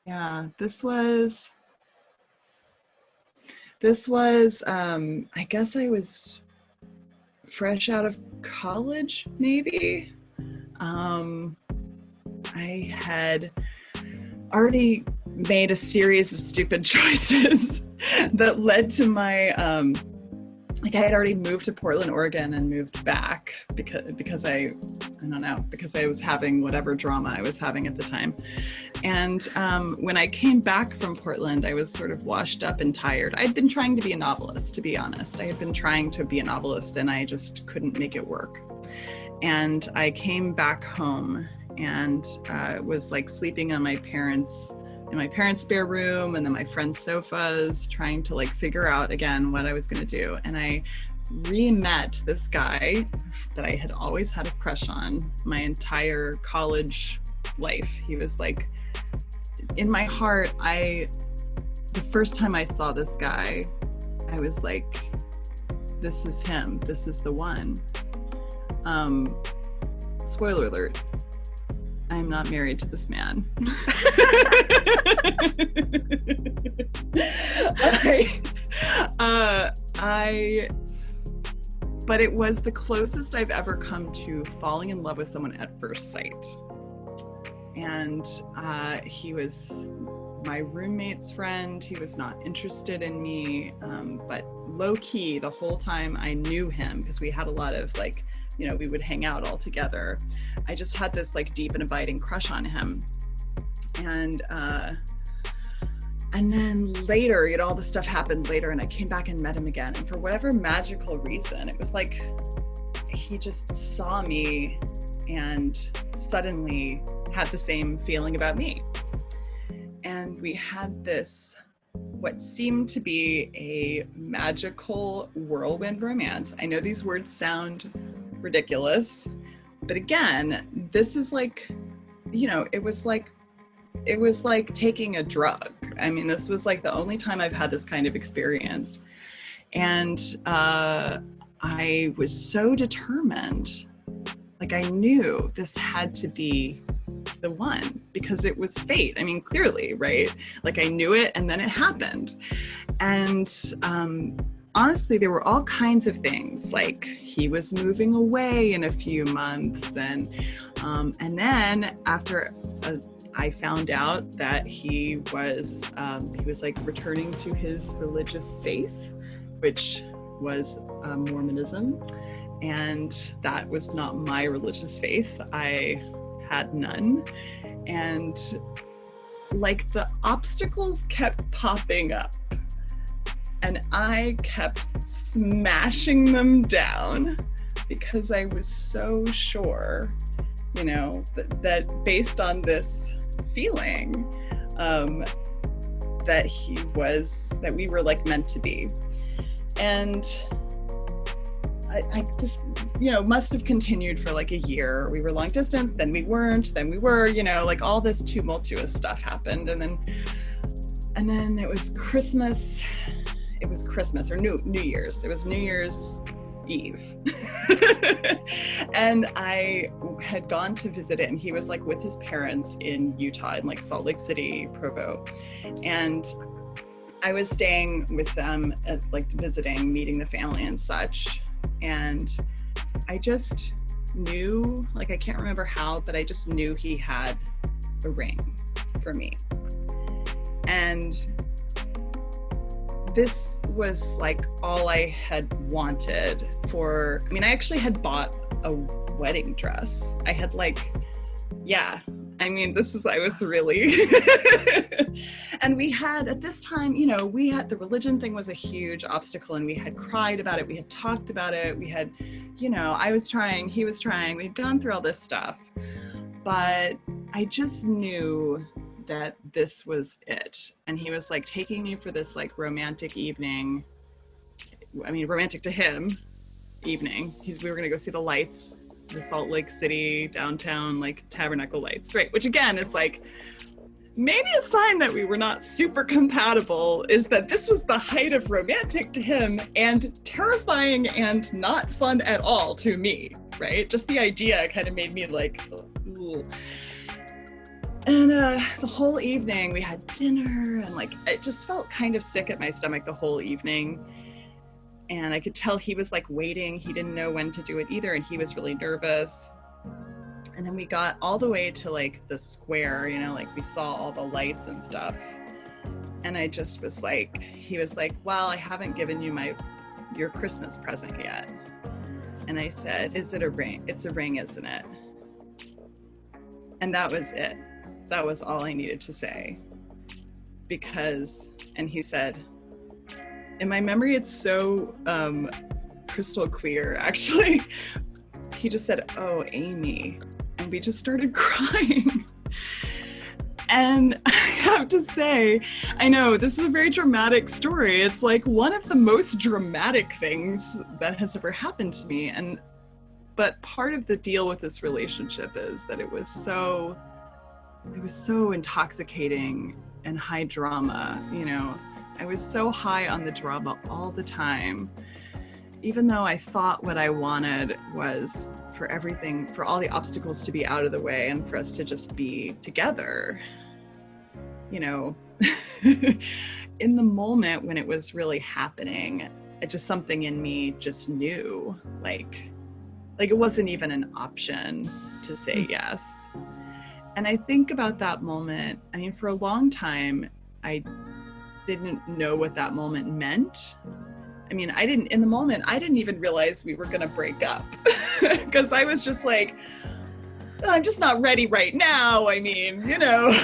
Yeah, I guess I was fresh out of college, maybe. Um, I had already made a series of stupid choices that led to my I had already moved to Portland, Oregon, and moved back because I don't know, because I was having whatever drama I was having at the time. And when I came back from Portland, I was sort of washed up and tired. I'd been trying to be a novelist, to be honest. I had been trying to be a novelist, and I just couldn't make it work. And I came back home and was like sleeping on in my parents' spare room and then my friends' sofas, trying to like figure out again what I was going to do. And I re-met this guy that I had always had a crush on my entire college life. He was like, in my heart, the first time I saw this guy, I was like, this is him, this is the one. Spoiler alert, I'm not married to this man. But it was the closest I've ever come to falling in love with someone at first sight. And he was my roommate's friend. He was not interested in me, but low key the whole time I knew him, because we had a lot of like, we would hang out all together. I just had this like deep and abiding crush on him. And then later, all this stuff happened later, and I came back and met him again. And for whatever magical reason, it was like he just saw me and suddenly had the same feeling about me. And we had this, what seemed to be a magical whirlwind romance. I know these words sound ridiculous, but again, this is like, it was like taking a drug. I mean, this was like the only time I've had this kind of experience. And I was so determined. Like, I knew this had to be the one, because it was fate. I mean, clearly, right? Like, I knew it, and then it happened. And honestly, there were all kinds of things. Like, he was moving away in a few months, and then after I found out that he was like returning to his religious faith, which was Mormonism. And that was not my religious faith. I had none. And like, the obstacles kept popping up, and I kept smashing them down, because I was so sure, that based on this feeling, that we were like meant to be. And this, must have continued for like a year. We were long distance, then we weren't, then we were, like all this tumultuous stuff happened. And then it was Christmas. It was Christmas or New Year's. It was New Year's Eve. And I had gone to visit it, and he was like with his parents in Utah, in like Salt Lake City, Provo. And I was staying with them as like visiting, meeting the family and such. And I just knew, like, I can't remember how, but I just knew he had a ring for me. And this was like all I had wanted I actually had bought a wedding dress. I had like, I was really, and we had, at this time, the religion thing was a huge obstacle, and we had cried about it. We had talked about it. We had, I was trying, he was trying, we'd gone through all this stuff, but I just knew that this was it. And he was like taking me for this like romantic evening. I mean, romantic to him evening. We were going to go see the lights, the Salt Lake City downtown, like tabernacle lights, right? Which again, it's like, maybe a sign that we were not super compatible is that this was the height of romantic to him and terrifying and not fun at all to me, right? Just the idea kind of made me like, ugh. And the whole evening we had dinner, and like, it just felt kind of sick at my stomach the whole evening. And I could tell he was like waiting. He didn't know when to do it either. And he was really nervous. And then we got all the way to like the square, you know, like we saw all the lights and stuff. And I just was like, he was like, well, I haven't given you your Christmas present yet. And I said, is it a ring? It's a ring, isn't it? And that was it. That was all I needed to say. And he said, in my memory, it's so crystal clear, actually. He just said, oh, Amy. And we just started crying. And I have to say, I know this is a very dramatic story. It's like one of the most dramatic things that has ever happened to me. But part of the deal with this relationship is that it was so intoxicating and high drama, you know. I was so high on the drama all the time, even though I thought what I wanted was for all the obstacles to be out of the way and for us to just be together, you know. In the moment when it was really happening, something in me just knew, like it wasn't even an option to say yes. And I think about that moment, I mean, for a long time, I didn't know what that moment meant. I mean, in the moment, I didn't even realize we were gonna break up because I was just like, I'm just not ready right now. I mean, you know,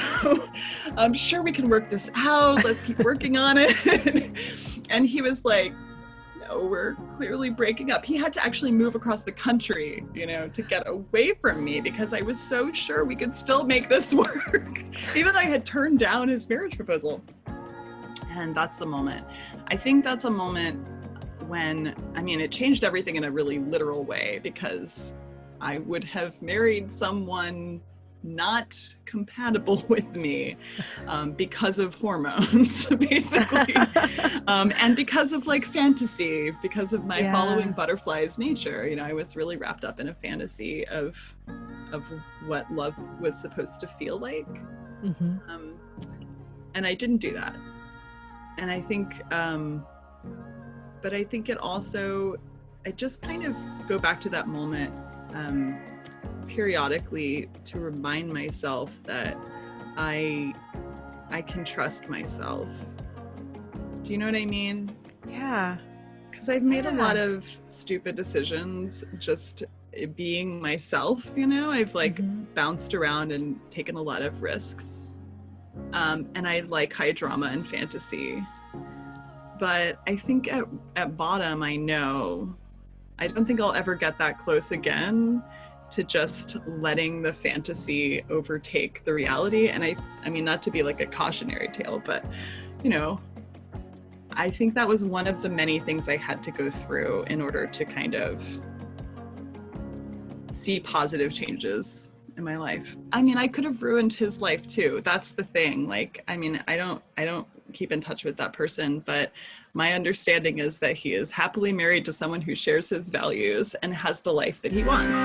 I'm sure we can work this out. Let's keep working on it. And he was like, no, we're clearly breaking up. He had to actually move across the country, you know, to get away from me because I was so sure we could still make this work, even though I had turned down his marriage proposal. And that's the moment. I think that's a moment when, I mean, it changed everything in a really literal way because I would have married someone not compatible with me because of hormones, basically. And because of like fantasy, because of my following butterflies nature. You know, I was really wrapped up in a fantasy of what love was supposed to feel like. Mm-hmm. And I didn't do that. And I think, but I think I just kind of go back to that moment periodically to remind myself that I can trust myself. Do you know what I mean? Yeah. Because I've made a lot of stupid decisions just being myself, you know? I've like bounced around and taken a lot of risks. And I like high drama and fantasy. But I think at bottom, I don't think I'll ever get that close again to just letting the fantasy overtake the reality. And I mean, not to be like a cautionary tale, but, you know, I think that was one of the many things I had to go through in order to kind of see positive changes in my life. I mean, I could have ruined his life too. That's the thing. Like, I mean, I don't keep in touch with that person, but my understanding is that he is happily married to someone who shares his values and has the life that he wants.